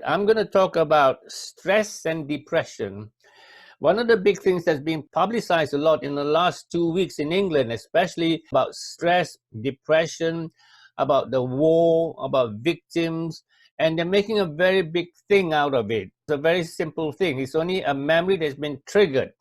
I'm going to talk about stress and depression. One of the big things that's been publicized a lot in the last 2 weeks in England, especially about stress, depression, about the war, about victims, and they're making a very big thing out of it. It's a very simple thing. It's only a memory that's been triggered.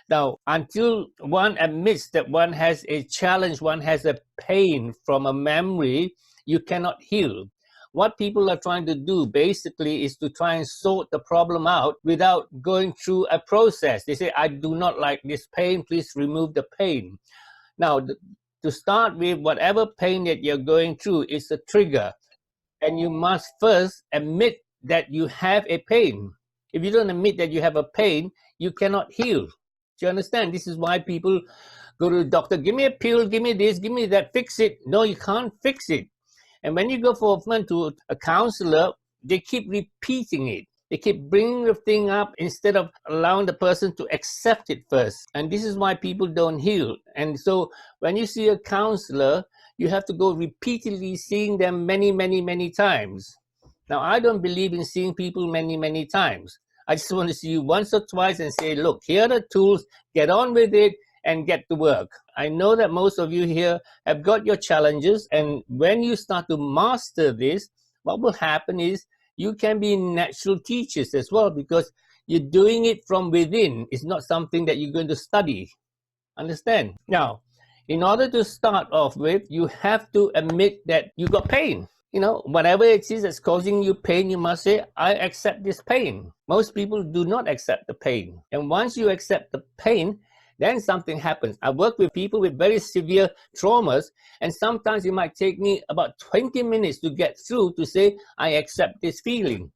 Now, until one admits that one has a challenge, one has a pain from a memory, you cannot heal. What people are trying to do basically is to try and sort the problem out without going through a process. They say, I do not like this pain, please remove the pain. Now, to start with, whatever pain that you're going through is a trigger. And you must first admit that you have a pain. If you don't admit that you have a pain, you cannot heal. Do you understand? This is why people go to the doctor, give me a pill, give me this, give me that, fix it. No, you can't fix it. And when you go to a counsellor, they keep repeating it. They keep bringing the thing up instead of allowing the person to accept it first. And this is why people don't heal. And so when you see a counsellor, you have to go repeatedly seeing them many, many, many times. Now, I don't believe in seeing people many, many times. I just want to see you once or twice and say, look, here are the tools, get on with it and get to work. I know that most of you here have got your challenges, and when you start to master this, what will happen is you can be natural teachers as well, because you're doing it from within. It's not something that you're going to study. Understand? Now, in order to start off with, you have to admit that you got pain. You know, whatever it is that's causing you pain, you must say, I accept this pain. Most people do not accept the pain. And once you accept the pain, then something happens. I work with people with very severe traumas, and sometimes it might take me about 20 minutes to get through to say, I accept this feeling.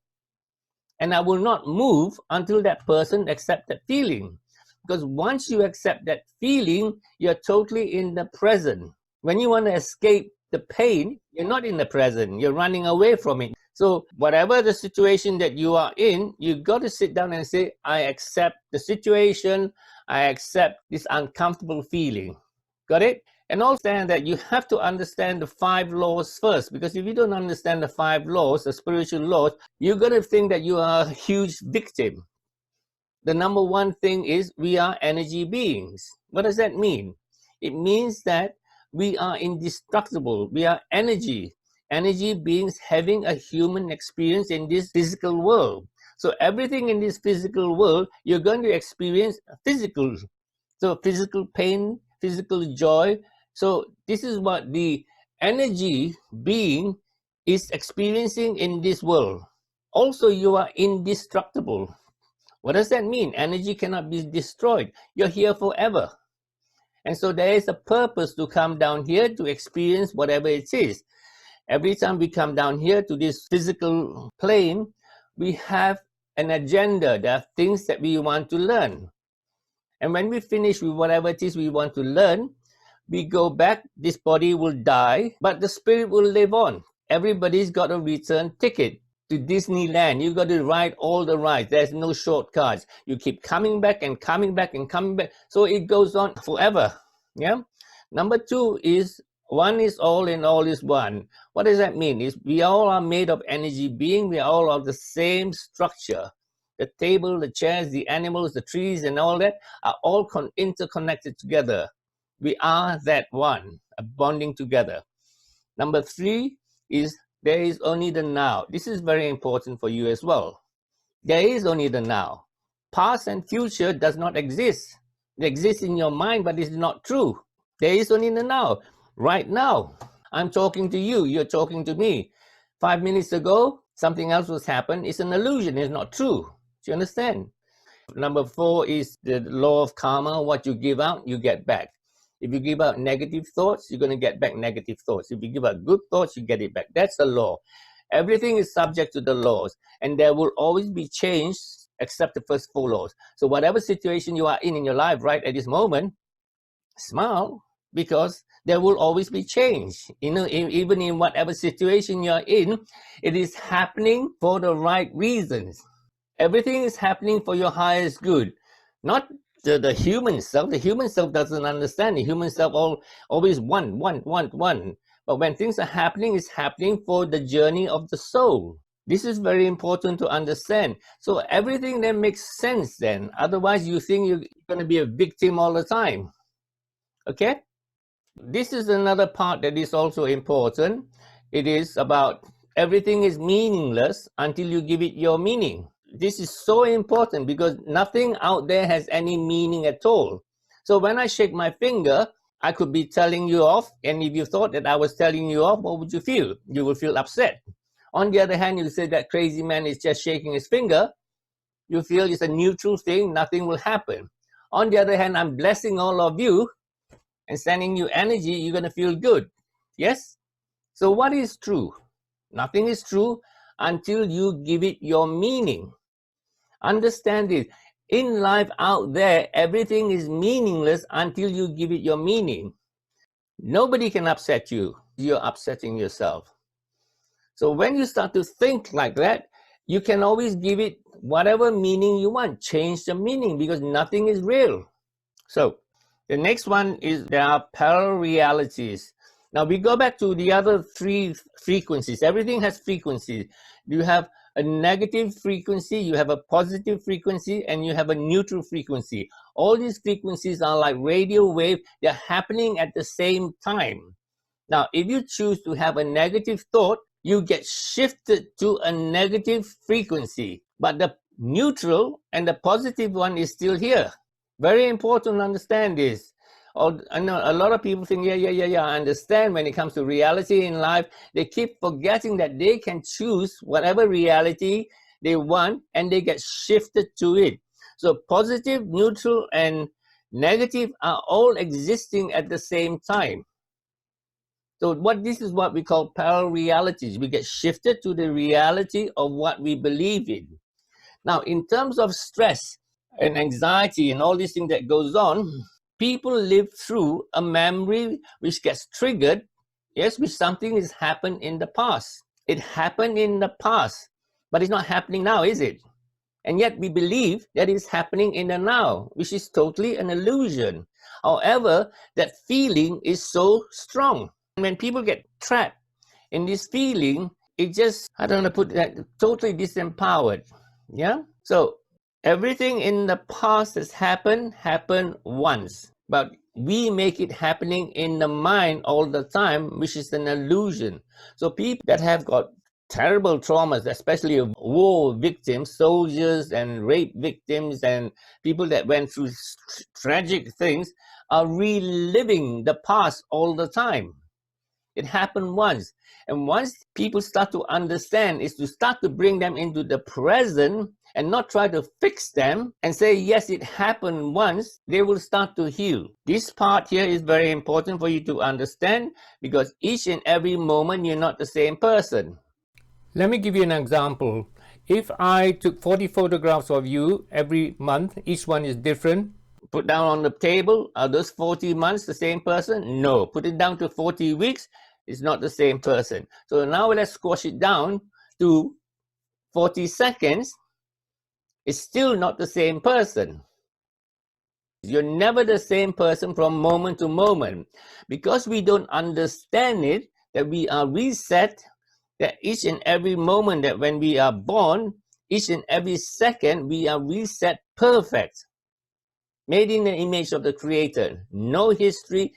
And I will not move until that person accepts that feeling. Because once you accept that feeling, you're totally in the present. When you want to escape the pain, you're not in the present. You're running away from it. So whatever the situation that you are in, you got to sit down and say, I accept the situation. I accept this uncomfortable feeling. Got it? And also understand that you have to understand the 5 laws first, because if you don't understand the 5 laws, the spiritual laws, you're going to think that you are a huge victim. The number one thing is we are energy beings. What does that mean? It means that we are indestructible. We are energy. Energy beings having a human experience in this physical world. So everything in this physical world, you're going to experience physical. So physical pain, physical joy. So this is what the energy being is experiencing in this world. Also, you are indestructible. What does that mean? Energy cannot be destroyed. You're here forever. And so there is a purpose to come down here to experience whatever it is. Every time we come down here to this physical plane, we have an agenda. There are things that we want to learn. And when we finish with whatever it is we want to learn, we go back, this body will die, but the spirit will live on. Everybody's got a return ticket to Disneyland. You got to ride all the rides. There's no shortcuts. You keep coming back and coming back and coming back. So it goes on forever. Yeah. Number 2 is one is all and all is one. What does that mean? Is we all are made of energy being. We are all of the same structure. The table, the chairs, the animals, the trees, and all that are all interconnected together. We are that one, bonding together. Number 3 is there is only the now. This is very important for you as well. There is only the now. Past and future does not exist. It exists in your mind, but it's not true. There is only the now. Right now, I'm talking to you. You're talking to me. 5 minutes ago, something else was happened. It's an illusion. It's not true. Do you understand? Number 4 is the law of karma. What you give out, you get back. If you give out negative thoughts, you're going to get back negative thoughts. If you give out good thoughts, you get it back. That's the law. Everything is subject to the laws, and there will always be change except the first 4 laws. So whatever situation you are in your life right at this moment, smile, because there will always be change. You know, even in whatever situation you're in, it is happening for the right reasons. Everything is happening for your highest good, not the human self. The human self doesn't understand. The human self always want. But when things are happening, it's happening for the journey of the soul. This is very important to understand. So everything then makes sense then. Otherwise, you think you're going to be a victim all the time. Okay? This is another part that is also important. It is about everything is meaningless until you give it your meaning. This is so important because nothing out there has any meaning at all. So when I shake my finger, I could be telling you off, and if you thought that I was telling you off, what would you feel? You would feel upset. On the other hand, you say that crazy man is just shaking his finger, you feel it's a neutral thing, nothing will happen. On the other hand, I'm blessing all of you and sending you energy, you're going to feel good. Yes? So what is true? Nothing is true until you give it your meaning. Understand this. In life out there, everything is meaningless until you give it your meaning. Nobody can upset you. You're upsetting yourself. So when you start to think like that, you can always give it whatever meaning you want. Change the meaning because nothing is real. So the next one is there are parallel realities. Now we go back to the other three frequencies. Everything has frequencies. You have a negative frequency, you have a positive frequency, and you have a neutral frequency. All these frequencies are like radio wave. They're happening at the same time. Now, if you choose to have a negative thought, you get shifted to a negative frequency. But the neutral and the positive one is still here. Very important to understand this. I know a lot of people think, I understand when it comes to reality in life. They keep forgetting that they can choose whatever reality they want and they get shifted to it. So positive, neutral, and negative are all existing at the same time. So this is what we call parallel realities. We get shifted to the reality of what we believe in. Now, in terms of stress and anxiety and all these things that goes on, people live through a memory which gets triggered, yes, which something has happened in the past. It happened in the past, but it's not happening now, is it? And yet we believe that it's happening in the now, which is totally an illusion. However, that feeling is so strong. When people get trapped in this feeling, it just, I don't know, put that totally disempowered. Yeah? So everything in the past that's happened once. But we make it happening in the mind all the time, which is an illusion. So people that have got terrible traumas, especially war victims, soldiers and rape victims and people that went through tragic things, are reliving the past all the time. It happened once. And once people start to understand, is to start to bring them into the present and not try to fix them and say, yes, it happened once, they will start to heal. This part here is very important for you to understand because each and every moment you're not the same person. Let me give you an example. If I took 40 photographs of you every month, each one is different, put down on the table, are those 40 months the same person? No. Put it down to 40 weeks, it's not the same person. So now let's squash it down to 40 seconds. It's still not the same person. You're never the same person from moment to moment. Because we don't understand it, that we are reset, that each and every moment that when we are born, each and every second, we are reset perfect. Made in the image of the Creator. No history,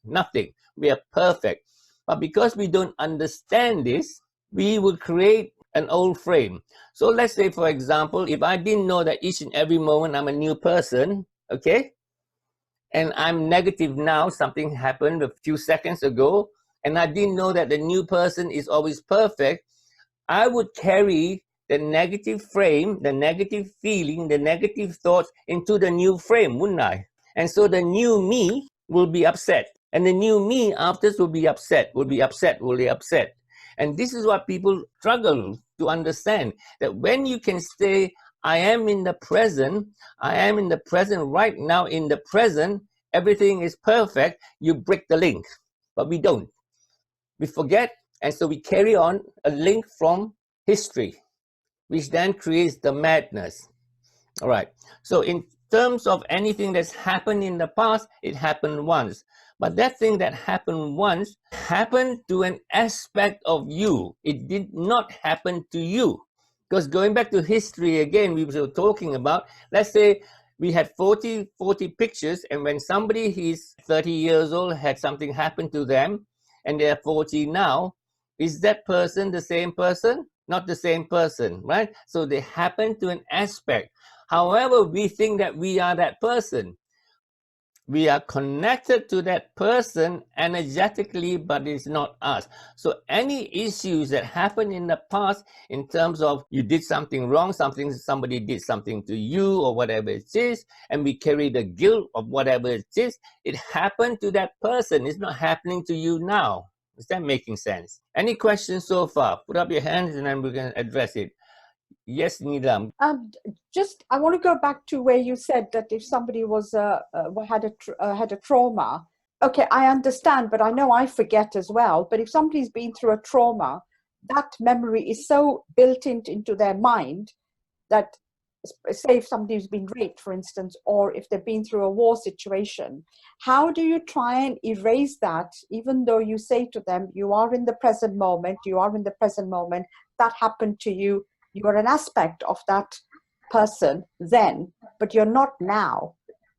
nothing. We are perfect. But because we don't understand this, we will create an old frame. So let's say, for example, if I didn't know that each and every moment I'm a new person, okay, and I'm negative now, something happened a few seconds ago, and I didn't know that the new person is always perfect, I would carry the negative frame, the negative feeling, the negative thoughts into the new frame, wouldn't I? And so the new me will be upset. And the new me afterwards will be upset. And this is what people struggle to understand, that when you can say, I am in the present right now, in the present, everything is perfect, you break the link. But we don't. We forget, and so we carry on a link from history, which then creates the madness. All right. So in terms of anything that's happened in the past, it happened once. But that thing that happened once happened to an aspect of you. It did not happen to you. Because going back to history again, we were talking about, let's say we had 40 pictures, and when somebody is 30 years old had something happen to them, and they're 40 now, is that person the same person? Not the same person, right? So they happen to an aspect. However, we think that we are that person. We are connected to that person energetically, but it's not us. So any issues that happen in the past in terms of you did something wrong, somebody did something to you or whatever it is, and we carry the guilt of whatever it is, it happened to that person. It's not happening to you now. Is that making sense? Any questions so far? Put up your hands and then we're going to address it. Yes, Neelam. I want to go back to where you said that if somebody was had a trauma. Okay, I understand, but I know I forget as well. But if somebody's been through a trauma, that memory is so built into their mind that, say, if somebody's been raped, for instance, or if they've been through a war situation, how do you try and erase that, even though you say to them, you are in the present moment, that happened to you, you are an aspect of that person then, but you're not now.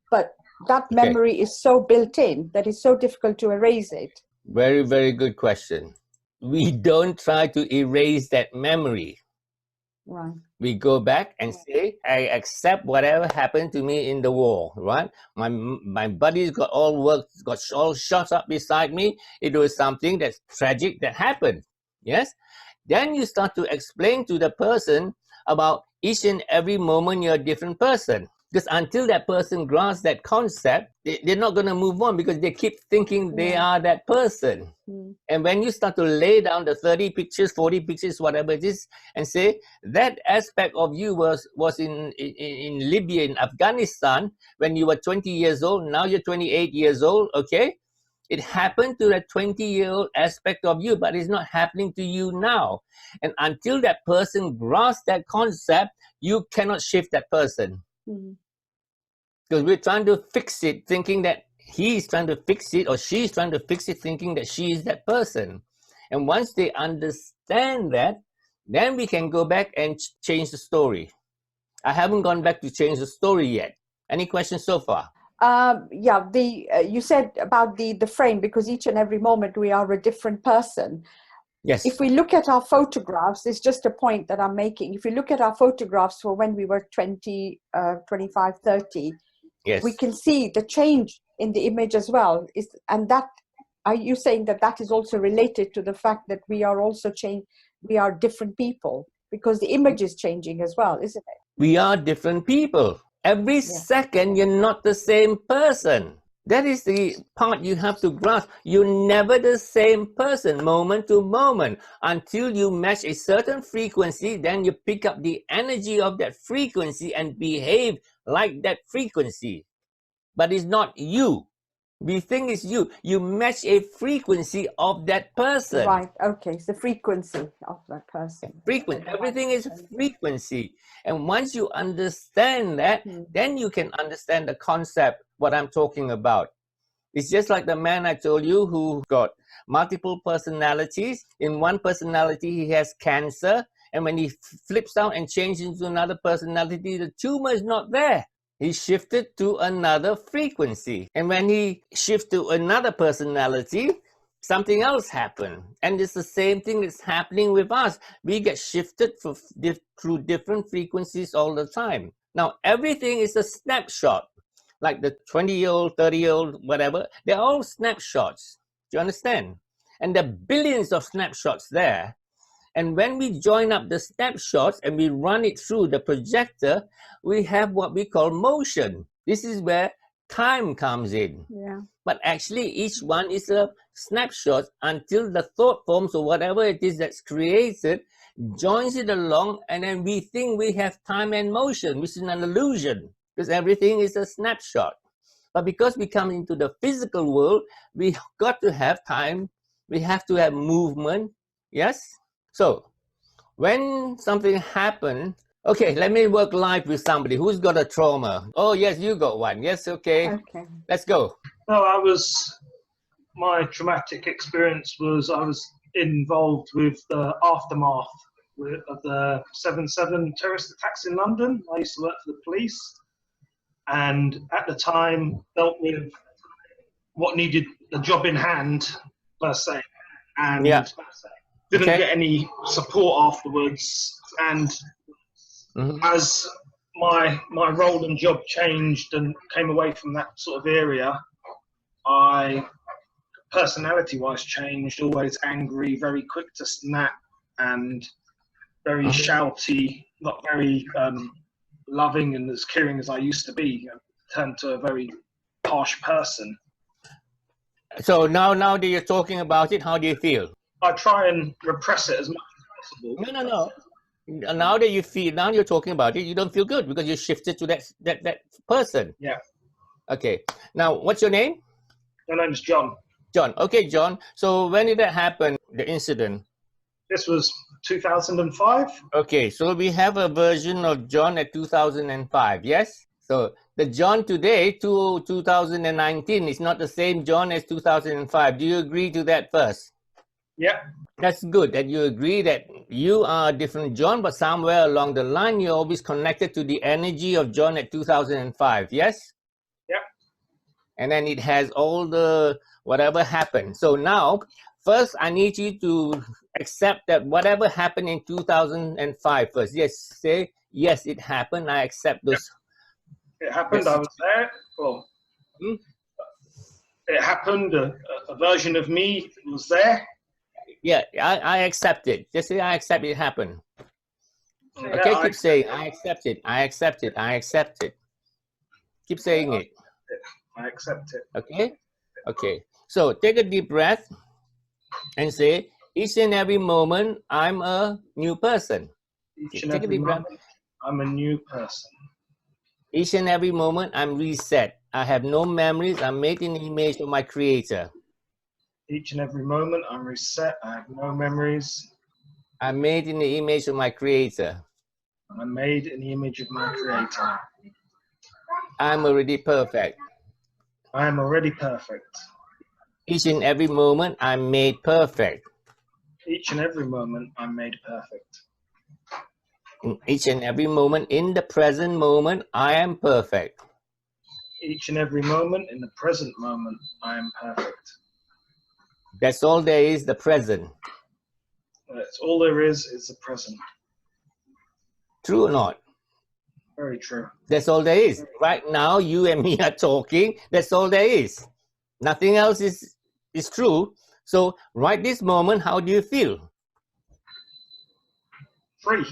But that memory is so built in that it's so difficult to erase it. Very, very good question. We don't try to erase that memory. Right. We go back and say, I accept whatever happened to me in the war, right? My buddies got all shot up beside me. It was something that's tragic that happened. Yes? Then you start to explain to the person about each and every moment you're a different person. Because until that person grasps that concept, they're not going to move on because they keep thinking they are that person. And when you start to lay down the 30 pictures, 40 pictures, whatever it is, and say that aspect of you was in Libya, in Afghanistan, when you were 20 years old, now you're 28 years old, okay? It happened to that 20-year-old aspect of you, but it's not happening to you now. And until that person grasps that concept, you cannot shift that person. Because we're trying to fix it, thinking that he's trying to fix it or she's trying to fix it, thinking that she is that person. And once they understand that, then we can go back and change the story. I haven't gone back to change the story yet. Any questions so far? You said about the frame, because each and every moment we are a different person. Yes. If we look at our photographs, it's just a point that I'm making. If we look at our photographs for when we were 20, 25, 30, yes, we can see the change in the image as well. Are you saying that is also related to the fact that we are also we are different people? Because the image is changing as well, isn't it? We are different people. Every second, you're not the same person. That is the part you have to grasp. You're never the same person, moment to moment. Until you match a certain frequency, then you pick up the energy of that frequency and behave like that frequency. But it's not you. We think it's you. You match a frequency of that person. Right, okay. It's the frequency of that person. Frequency. Everything is frequency. And once you understand that, then you can understand the concept, what I'm talking about. It's just like the man I told you who got multiple personalities. In one personality, he has cancer. And when he flips out and changes into another personality, the tumor is not there. He shifted to another frequency. And when he shifts to another personality, something else happened. And it's the same thing that's happening with us. We get shifted through different frequencies all the time. Now, everything is a snapshot. Like the 20-year-old, 30-year-old, whatever, they're all snapshots. Do you understand? And there are billions of snapshots there. And when we join up the snapshots and we run it through the projector, we have what we call motion. This is where time comes in. Yeah. But actually, each one is a snapshot until the thought forms or whatever it is that's created joins it along, and then we think we have time and motion, which is an illusion, because everything is a snapshot. But because we come into the physical world, we got to have time, we have to have movement, yes? So, when something happens, okay, let me work live with somebody. Who's got a trauma? Oh, yes, you got one. Yes, okay. Okay. Let's go. No, I was my traumatic experience was I was involved with the aftermath of the 7/7 terrorist attacks in London. I used to work for the police, and at the time dealt with what needed a job in hand, per se, and Yeah. didn't Okay. get any support afterwards. And as my role and job changed and came away from that sort of area, I personality-wise changed, always angry, very quick to snap, and very shouty, not very loving and as caring as I used to be. I turned to a very harsh person. So now that you're talking about it, how do you feel? I try and repress it as much as possible. No. Now that you're talking about it, you don't feel good because you shifted to that person. Yeah. Okay. Now, what's your name? My name's John. John. Okay, John. So when did that happen, the incident? This was 2005. Okay, so we have a version of John at 2005, yes? So the John today, 2019, is not the same John as 2005. Do you agree to that first? Yeah. That's good that you agree that you are a different John, but somewhere along the line, you're always connected to the energy of John at 2005, yes? Yeah. And then it has all the whatever happened. So now, first, I need you to accept that whatever happened in 2005 first. Yes, say, yes, it happened. I accept those. It happened. Yes. I was there. Well, it happened. A version of me was there. Yeah, I accept it. Just say, I accept it happened. Yeah, Okay, keep saying, I accept it. I accept it. I accept it. Keep saying it. I accept it. Okay? Okay. So take a deep breath and say, each and every moment, I'm a new person. Each and Take a every deep breath. moment, I'm a new person. Each and every moment, I'm reset. I have no memories. I'm made in the image of my creator. Each and every moment, I'm reset. I have no memories. I'm made in the image of my creator. I'm made in the image of my creator. I'm already perfect. I am already perfect. Each and every moment, I'm made perfect. Each and every moment, I'm made perfect. In each and every moment, in the present moment, I am perfect. Each and every moment, in the present moment, I am perfect. That's all there is, the present. That's all there is the present. True or not? Very true. That's all there is. Right now, you and me are talking. That's all there is. Nothing else is true. So right this moment, how do you feel? Free.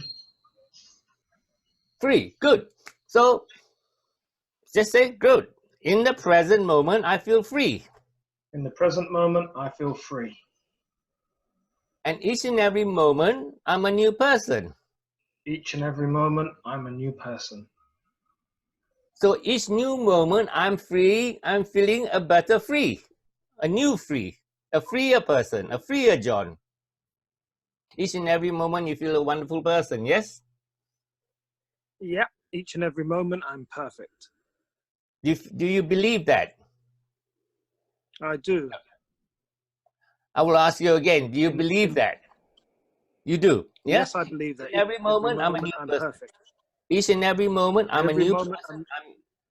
Free. Good. So just say, good. In the present moment, I feel free. In the present moment, I feel free. And each and every moment, I'm a new person. Each and every moment, I'm a new person. So each new moment, I'm free. I'm feeling a better free, a new free, a freer person, a freer John. Each and every moment, you feel a wonderful person, yes? Yeah. Each and every moment, I'm perfect. Do you believe that? I do. I will ask you again. Do you believe that? You do? Yeah? Yes, I believe that. Every moment, I'm a new person. Perfect. Each and every moment, I'm a new moment, person.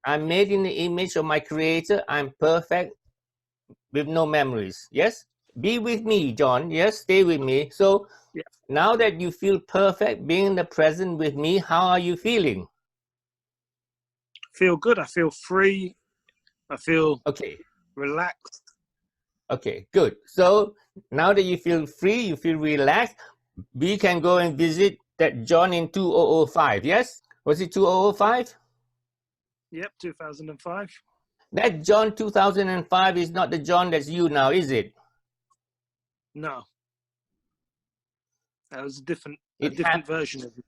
I'm made in the image of my creator. I'm perfect with no memories. Yes? Be with me, John. Yes? Stay with me. So yes. Now that you feel perfect being in the present with me, how are you feeling? Feel good. I feel free. I feel okay. Relaxed. Okay, good. So now that you feel free, you feel relaxed, we can go and visit that John in 2005, yes? Was it 2005? Yep, 2005. That John 2005 is not the John that's you now, is it? No. That was a different version of it.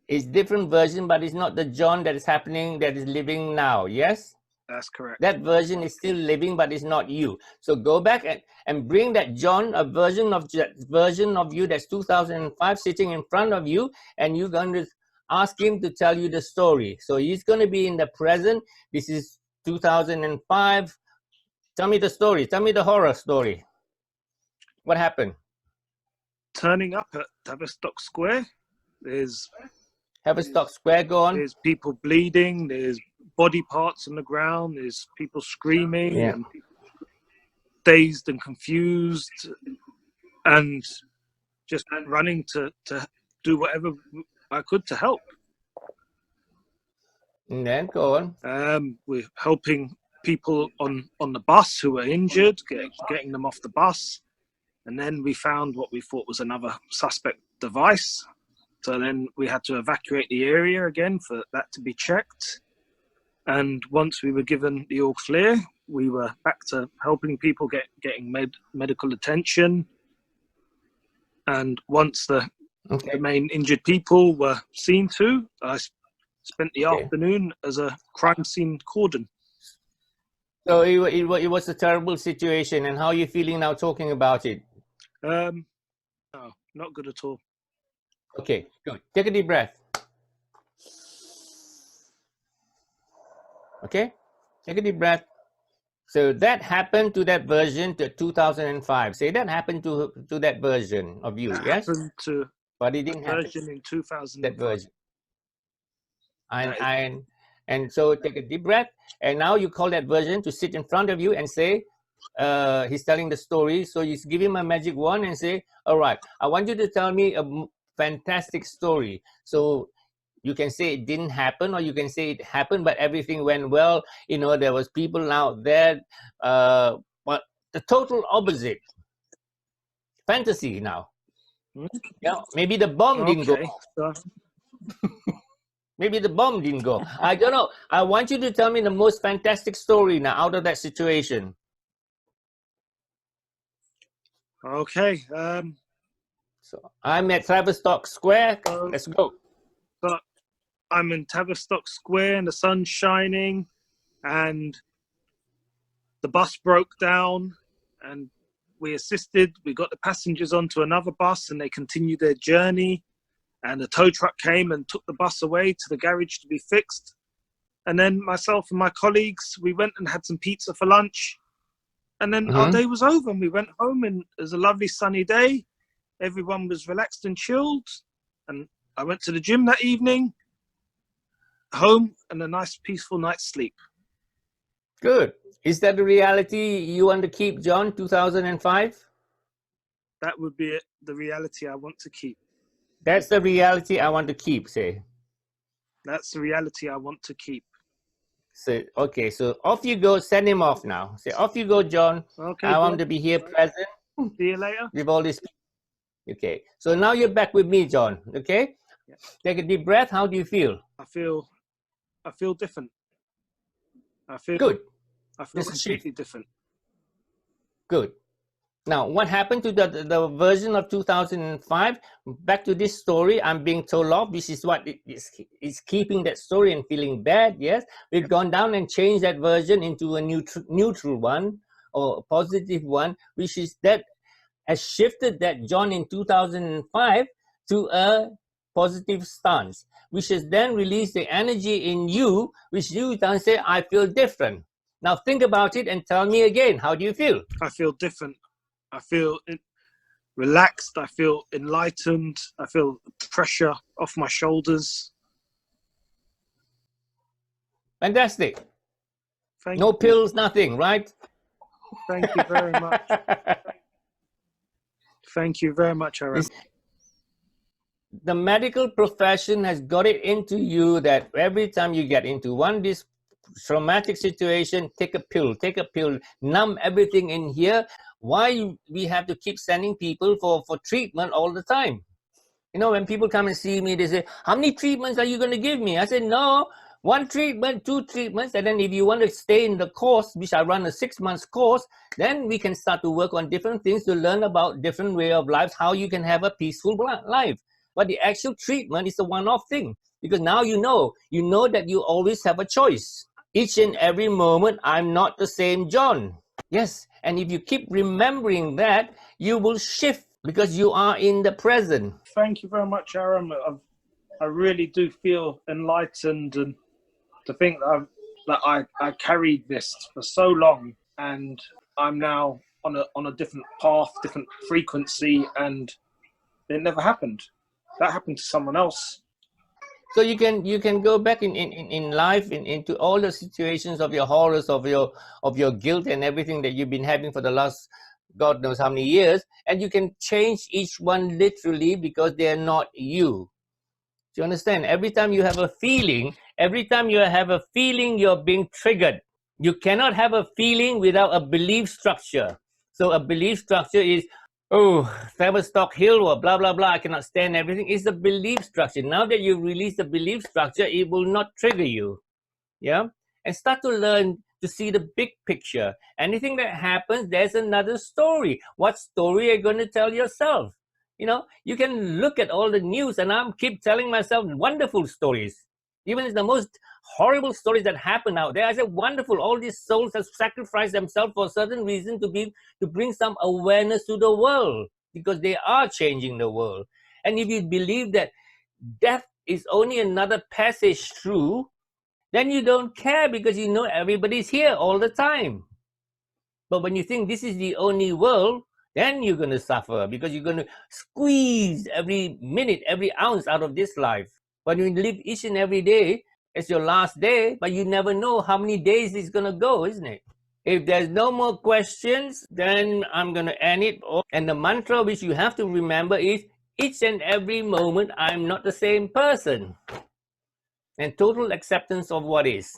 It's different version, but it's not the John that is happening, that is living now, yes? That's correct. That version is still living, but it's not you. So go back and bring that John, a version of you that's 2005 sitting in front of you, and you're going to ask him to tell you the story. So he's going to be in the present. This is 2005. Tell me the story. Tell me the horror story. What happened? Turning up at Tavistock Square, there's Haverstock Square, go on. There's people bleeding, there's body parts on the ground, there's people screaming and dazed and confused, and just running to do whatever I could to help. And then go on. We're helping people on the bus who were injured, getting them off the bus. And then we found what we thought was another suspect device. So then we had to evacuate the area again for that to be checked. And once we were given the all clear, we were back to helping people getting medical attention. And once the main injured people were seen to, I spent the afternoon as a crime scene cordon. So it was a terrible situation. And how are you feeling now talking about it? No, not good at all. Okay, good. Take a deep breath. Okay, take a deep breath. So that happened to that version to 2005. Say that happened to that version of you, That yes? happened to But it didn't happen. version in 2005. That version. And so take a deep breath. And now you call that version to sit in front of you and say, he's telling the story. So you give him a magic wand and say, all right, I want you to tell me a fantastic story. So you can say it didn't happen, or you can say it happened, but everything went well. You know, there was people out there, but the total opposite. Fantasy now. Yeah, maybe the bomb didn't go off. Maybe the bomb didn't go. I don't know. I want you to tell me the most fantastic story now out of that situation. Okay. So I'm at Tavistock Square. Let's go. So I'm in Tavistock Square and the sun's shining, and the bus broke down, and we assisted. We got the passengers onto another bus, and they continued their journey. And the tow truck came and took the bus away to the garage to be fixed. And then myself and my colleagues, we went and had some pizza for lunch. And then our day was over, and we went home, and it was a lovely sunny day. Everyone was relaxed and chilled. And I went to the gym that evening, home, and a nice peaceful night's sleep. Good. Is that the reality you want to keep, John, 2005? That would be the reality I want to keep. That's the reality I want to keep, say. That's the reality I want to keep. So, okay, so off you go. Send him off now. Say, off you go, John. Okay. I want to be here present. See you later. With all this. Okay, so now you're back with me, John. Okay? Yeah. Take a deep breath. How do you feel? I feel different. Good. I feel completely different. Good. Now, what happened to the version of 2005? Back to this story, I'm being told off. This is what is keeping that story and feeling bad. Yes, we've gone down and changed that version into a neutral one or a positive one, which is that has shifted that John in 2005 to a positive stance, which has then released the energy in you, which you then say, I feel different. Now think about it and tell me again, how do you feel? I feel different. I feel relaxed. I feel enlightened. I feel pressure off my shoulders. Fantastic. Thank no you. pills, nothing, right? Thank you very much. Thank you very much, Arram. The medical profession has got it into you that every time you get into this traumatic situation, take a pill, numb everything in here. Why we have to keep sending people for treatment all the time? You know, when people come and see me, they say, how many treatments are you going to give me? I said, no, 1 treatment, 2 treatments. And then if you want to stay in the course, which I run a 6-month course, then we can start to work on different things to learn about different way of lives, how you can have a peaceful life. But the actual treatment is a one-off thing, because now you know that you always have a choice. Each and every moment, I'm not the same John. Yes, and if you keep remembering that, you will shift because you are in the present. Thank you very much, Arram. I really do feel enlightened, and to think that I carried this for so long, and I'm now on a different path, different frequency, and it never happened. That happened to someone else. So you can go back in life into all the situations of your horrors, of your guilt and everything that you've been having for the last God knows how many years, and you can change each one literally because they are not you. Do you understand? Every time you have a feeling, you're being triggered. You cannot have a feeling without a belief structure. So a belief structure is, oh, Tavistock Hill or blah, blah, blah, I cannot stand everything. It's the belief structure. Now that you release the belief structure, it will not trigger you. Yeah? And start to learn to see the big picture. Anything that happens, there's another story. What story are you going to tell yourself? You know, you can look at all the news, and I keep telling myself wonderful stories. Even if the most horrible stories that happen out there, I say wonderful. All these souls have sacrificed themselves for a certain reason to bring some awareness to the world, because they are changing the world. And if you believe that death is only another passage through, then you don't care, because you know everybody's here all the time. But when you think this is the only world, then you're going to suffer, because you're going to squeeze every minute, every ounce out of this life. But you live each and every day as your last day, but you never know how many days it's going to go, isn't it? If there's no more questions, then I'm going to end it. And the mantra which you have to remember is, each and every moment, I'm not the same person. And total acceptance of what is.